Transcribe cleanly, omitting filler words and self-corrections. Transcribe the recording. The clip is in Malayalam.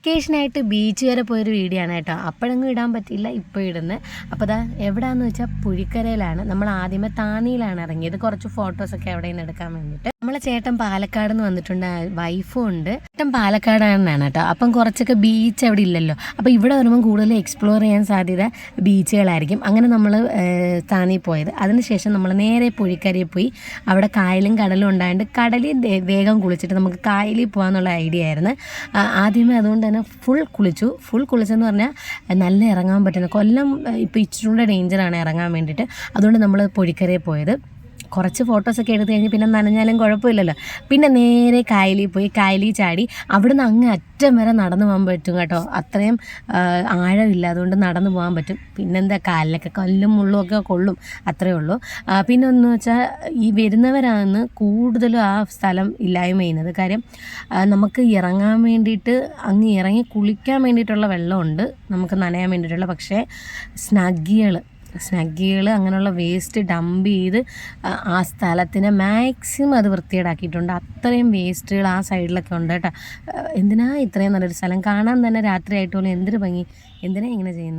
വെക്കേഷനായിട്ട് ബീച്ച് വരെ പോയൊരു വീഡിയോ ആണ് കേട്ടോ. അപ്പോഴൊന്നും ഇടാൻ പറ്റിയില്ല, ഇപ്പോൾ ഇടുന്നത്. അപ്പോൾ അതാ എവിടെയാണെന്ന് വെച്ചാൽ പുഴിക്കരയിലാണ്. നമ്മൾ ആദ്യമേ താന്നിയിലാണ് ഇറങ്ങിയത്, കുറച്ച് ഫോട്ടോസൊക്കെ അവിടെ നിന്ന് എടുക്കാൻ വേണ്ടിയിട്ട്. നമ്മളെ ചേട്ടൻ പാലക്കാട് നിന്ന് വന്നിട്ടുണ്ട്, വൈഫും ഉണ്ട്. ചേട്ടൻ പാലക്കാടാണ് കേട്ടോ. അപ്പം കുറച്ചൊക്കെ ബീച്ച് അവിടെ ഇല്ലല്ലോ, അപ്പോൾ ഇവിടെ വരുമ്പം കൂടുതൽ എക്സ്പ്ലോർ ചെയ്യാൻ സാധ്യത ബീച്ചുകളായിരിക്കും. അങ്ങനെ നമ്മൾ താന്നി പോയത്. അതിനുശേഷം നമ്മൾ നേരെ പുഴിക്കരയിൽ പോയി. അവിടെ കായലും കടലും ഉണ്ടായതുകൊണ്ട് കടലിൽ വേഗം കുളിച്ചിട്ട് നമുക്ക് കായലിൽ പോകാമെന്നുള്ള ഐഡിയ ആയിരുന്നു ആദ്യമേ. അതുകൊണ്ട് തന്നെ ഫുൾ കുളിച്ചെന്ന് പറഞ്ഞാൽ നല്ല ഇറങ്ങാൻ പറ്റുന്ന. കൊല്ലം ഇപ്പോൾ ഇച്ചിരി കൂടെ ഡേഞ്ചറാണ് ഇറങ്ങാൻ വേണ്ടിയിട്ട്. അതുകൊണ്ട് നമ്മൾ പുഴിക്കരയിൽ പോയത്. കുറച്ച് ഫോട്ടോസൊക്കെ എടുത്ത് കഴിഞ്ഞ് പിന്നെ നനഞ്ഞാലും കുഴപ്പമില്ലല്ലോ. പിന്നെ നേരെ കായലിൽ പോയി, കായലിൽ ചാടി. അവിടുന്ന് അങ്ങ് അറ്റം വരെ നടന്നു പോകാൻ പറ്റും കേട്ടോ. അത്രയും ആഴമില്ല, അതുകൊണ്ട് നടന്നു പോകാൻ പറ്റും. പിന്നെന്താ, കാലിലൊക്കെ കല്ലും മുള്ളും ഒക്കെ കൊള്ളും, അത്രയേ ഉള്ളൂ. പിന്നെ ഒന്ന് വെച്ചാൽ ഈ വരുന്നവരാണ് കൂടുതലും ആ സ്ഥലം ഇല്ലായ്മ ചെയ്യുന്നത്. കാര്യം നമുക്ക് ഇറങ്ങാൻ വേണ്ടിയിട്ട്, അങ്ങ് ഇറങ്ങി കുളിക്കാൻ വേണ്ടിയിട്ടുള്ള വെള്ളമുണ്ട്, നമുക്ക് നനയാൻ വേണ്ടിയിട്ടുള്ള. പക്ഷേ സ്നഗ്ഗികൾ അങ്ങനെയുള്ള വേസ്റ്റ് ഡംപ് ചെയ്ത് ആ സ്ഥലത്തിനെ മാക്സിമം അത് വൃത്തികേടാക്കിയിട്ടുണ്ട്. അത്രയും വേസ്റ്റുകൾ ആ സൈഡിലൊക്കെ ഉണ്ട് കേട്ടോ. എന്തിനാ ഇത്രയും നല്ലൊരു സ്ഥലം കാണാൻ തന്നെ രാത്രിയായിട്ട് പോലും എന്തൊരു ഭംഗി, എന്തിനാ ഇങ്ങനെ ചെയ്യുന്നത്?